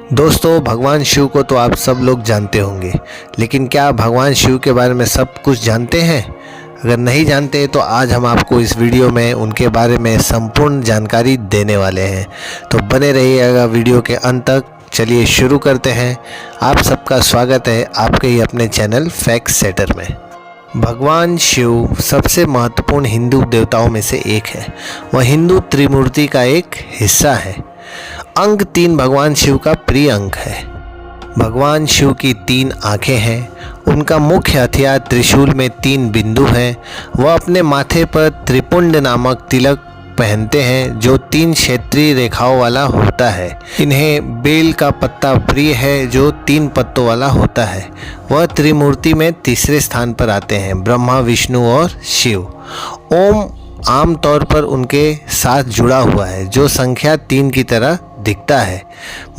दोस्तों, भगवान शिव को तो आप सब लोग जानते होंगे, लेकिन क्या भगवान शिव के बारे में सब कुछ जानते हैं? अगर नहीं जानते तो आज हम आपको इस वीडियो में उनके बारे में संपूर्ण जानकारी देने वाले हैं। तो बने रहिएगा वीडियो के अंत तक। चलिए शुरू करते हैं। आप सबका स्वागत है आपके ही अपने चैनल फैक्ट सेटर में। भगवान शिव सबसे महत्वपूर्ण हिंदू देवताओं में से एक है। वह हिंदू त्रिमूर्ति का एक हिस्सा है। अंक 3 भगवान शिव का प्रिय अंक है। भगवान शिव की 3 आंखें हैं। उनका मुख्य हथियार त्रिशूल में 3 बिंदु हैं। वह अपने माथे पर त्रिपुंड नामक तिलक पहनते हैं जो 3 क्षेत्रीय रेखाओं वाला होता है। इन्हें बेल का पत्ता प्रिय है जो 3 पत्तों वाला होता है। वह त्रिमूर्ति में तीसरे स्थान पर आते हैं, ब्रह्मा, विष्णु और शिव। ओम आमतौर पर उनके साथ जुड़ा हुआ है जो संख्या 3 की तरह दिखता है।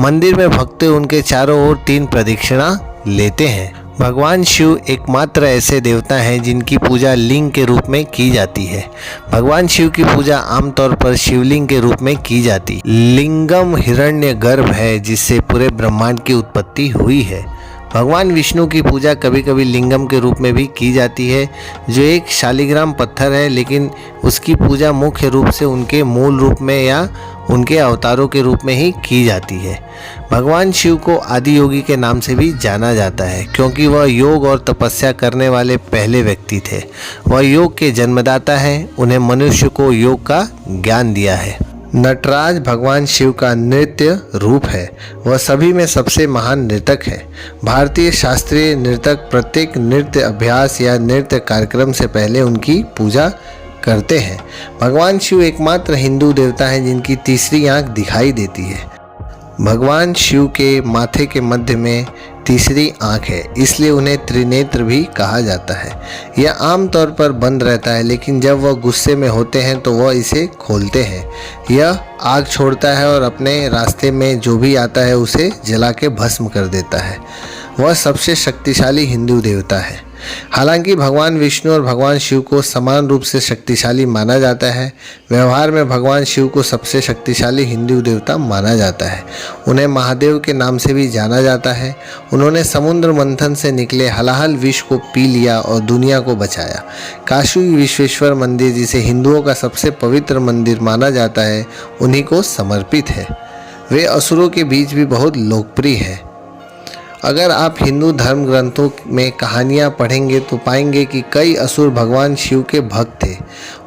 मंदिर में भक्त उनके चारों ओर 3 प्रदक्षिणा लेते हैं। भगवान शिव एकमात्र ऐसे देवता हैं जिनकी पूजा लिंग के रूप में की जाती है। भगवान शिव की पूजा आमतौर पर शिवलिंग के रूप में की जाती। लिंगम हिरण्यगर्भ है जिससे पूरे ब्रह्मांड की उत्पत्ति हुई है। भगवान विष्णु की पूजा कभी कभी लिंगम के रूप में भी की जाती है जो एक शालिग्राम पत्थर है, लेकिन उसकी पूजा मुख्य रूप से उनके मूल रूप में या उनके अवतारों के रूप में ही की जाती है। भगवान शिव को आदि योगी के नाम से भी जाना जाता है क्योंकि वह योग और तपस्या करने वाले पहले व्यक्ति थे। वह योग के जन्मदाता हैं। उन्हें मनुष्य को योग का ज्ञान दिया है। नटराज भगवान शिव का नृत्य रूप है। वह सभी में सबसे महान नर्तक है। भारतीय शास्त्रीय नर्तक प्रत्येक नृत्य अभ्यास या नृत्य कार्यक्रम से पहले उनकी पूजा करते हैं। भगवान शिव एकमात्र हिंदू देवता हैं जिनकी तीसरी आंख दिखाई देती है। भगवान शिव के माथे के मध्य में तीसरी आंख है, इसलिए उन्हें त्रिनेत्र भी कहा जाता है। यह आमतौर पर बंद रहता है, लेकिन जब वह गुस्से में होते हैं तो वह इसे खोलते हैं। यह आग छोड़ता है और अपने रास्ते में जो भी आता है उसे जला के भस्म कर देता है। वह सबसे शक्तिशाली हिंदू देवता है। हालांकि भगवान विष्णु और भगवान शिव को समान रूप से शक्तिशाली माना जाता है, व्यवहार में भगवान शिव को सबसे शक्तिशाली हिंदू देवता माना जाता है। उन्हें महादेव के नाम से भी जाना जाता है। उन्होंने समुद्र मंथन से निकले हलाहल विष को पी लिया और दुनिया को बचाया। काशी विश्वेश्वर मंदिर, जिसे हिंदुओं का सबसे पवित्र मंदिर माना जाता है, उन्हीं को समर्पित है। वे असुरों के बीच भी बहुत लोकप्रिय है। अगर आप हिंदू धर्म ग्रंथों में कहानियाँ पढ़ेंगे तो पाएंगे कि कई असुर भगवान शिव के भक्त थे।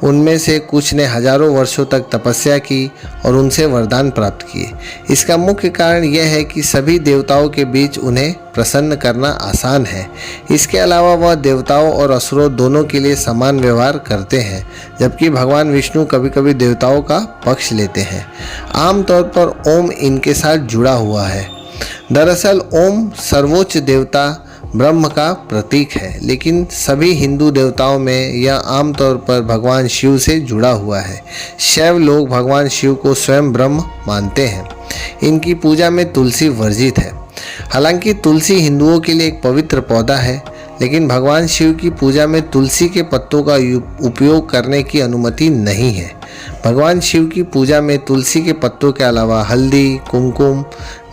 उनमें से कुछ ने हजारों वर्षों तक तपस्या की और उनसे वरदान प्राप्त किए। इसका मुख्य कारण यह है कि सभी देवताओं के बीच उन्हें प्रसन्न करना आसान है। इसके अलावा वह देवताओं और असुरों दोनों के लिए समान व्यवहार करते हैं, जबकि भगवान विष्णु कभी कभी देवताओं का पक्ष लेते हैं। आमतौर पर ओम इनके साथ जुड़ा हुआ है। दरअसल ओम सर्वोच्च देवता ब्रह्म का प्रतीक है, लेकिन सभी हिंदू देवताओं में यह आमतौर पर भगवान शिव से जुड़ा हुआ है। शैव लोग भगवान शिव को स्वयं ब्रह्म मानते हैं। इनकी पूजा में तुलसी वर्जित है। हालांकि तुलसी हिंदुओं के लिए एक पवित्र पौधा है, लेकिन भगवान शिव की पूजा में तुलसी के पत्तों का उपयोग करने की अनुमति नहीं है। भगवान शिव की पूजा में तुलसी के पत्तों के अलावा हल्दी, कुमकुम,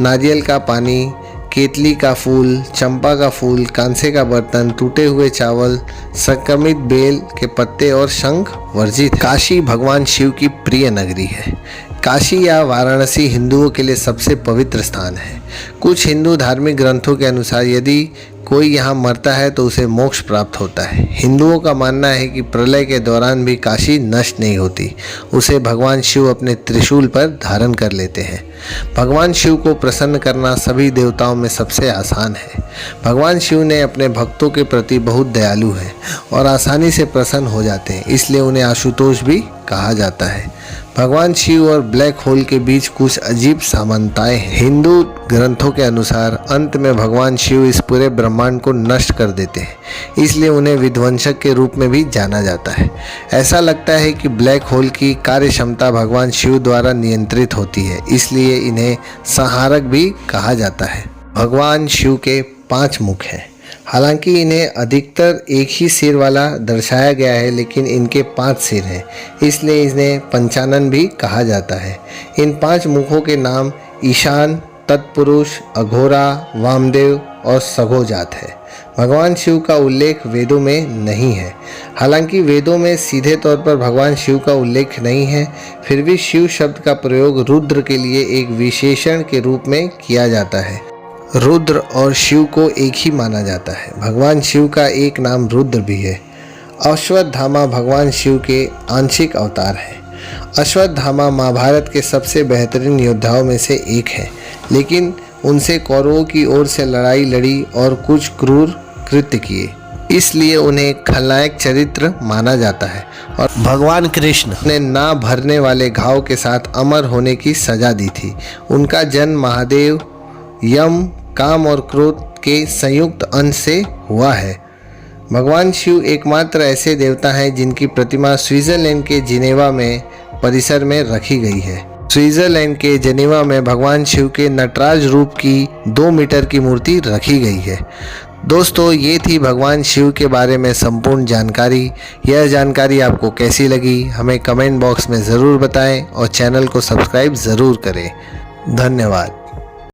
नारियल का पानी, केतली का फूल, चंपा का फूल, कांसे का बर्तन, टूटे हुए चावल, संक्रमित बेल के पत्ते और शंख वर्जित है। काशी भगवान शिव की प्रिय नगरी है। काशी या वाराणसी हिंदुओं के लिए सबसे पवित्र स्थान है। कुछ हिंदू धार्मिक ग्रंथों के अनुसार यदि कोई यहाँ मरता है तो उसे मोक्ष प्राप्त होता है। हिंदुओं का मानना है कि प्रलय के दौरान भी काशी नष्ट नहीं होती। उसे भगवान शिव अपने त्रिशूल पर धारण कर लेते हैं। भगवान शिव को प्रसन्न करना सभी देवताओं में सबसे आसान है। भगवान शिव ने अपने भक्तों के प्रति बहुत दयालु हैं और आसानी से प्रसन्न हो जाते हैं, इसलिए उन्हें आशुतोष भी कहा जाता है। भगवान शिव और ब्लैक होल के बीच कुछ अजीब समानताएं हैं। हिंदू ग्रंथों के अनुसार अंत में भगवान शिव इस पूरे ब्रह्मांड को नष्ट कर देते हैं, इसलिए उन्हें विध्वंसक के रूप में भी जाना जाता है। ऐसा लगता है कि ब्लैक होल की कार्य क्षमता भगवान शिव द्वारा नियंत्रित होती है, इसलिए इन्हें संहारक भी कहा जाता है। भगवान शिव के 5 मुख हैं। हालांकि इन्हें अधिकतर एक ही सिर वाला दर्शाया गया है, लेकिन इनके 5 सिर हैं, इसलिए इन्हें पंचानन भी कहा जाता है। इन 5 मुखों के नाम ईशान, तत्पुरुष, अघोरा, वामदेव और सघोजात है। भगवान शिव का उल्लेख वेदों में नहीं है। हालांकि वेदों में सीधे तौर पर भगवान शिव का उल्लेख नहीं है, फिर भी शिव शब्द का प्रयोग रुद्र के लिए एक विशेषण के रूप में किया जाता है। रुद्र और शिव को एक ही माना जाता है। भगवान शिव का एक नाम रुद्र भी है। अश्वत्थामा भगवान शिव के आंशिक अवतार हैं। अश्वत्थामा महाभारत के सबसे बेहतरीन योद्धाओं में से एक है, लेकिन उनसे कौरवों की ओर से लड़ाई लड़ी और कुछ क्रूर कृत्य किए, इसलिए उन्हें खलनायक चरित्र माना जाता है। और भगवान कृष्ण ने ना भरने वाले घाव के साथ अमर होने की सजा दी थी। उनका जन्म महादेव, यम, काम और क्रोध के संयुक्त अंश से हुआ है। भगवान शिव एकमात्र ऐसे देवता हैं जिनकी प्रतिमा स्विट्जरलैंड के जिनेवा में परिसर में रखी गई है। स्विट्जरलैंड के जिनेवा में भगवान शिव के नटराज रूप की 2 मीटर की मूर्ति रखी गई है। दोस्तों, ये थी भगवान शिव के बारे में संपूर्ण जानकारी। यह जानकारी आपको कैसी लगी हमें कमेंट बॉक्स में ज़रूर बताएं और चैनल को सब्सक्राइब ज़रूर करें। धन्यवाद।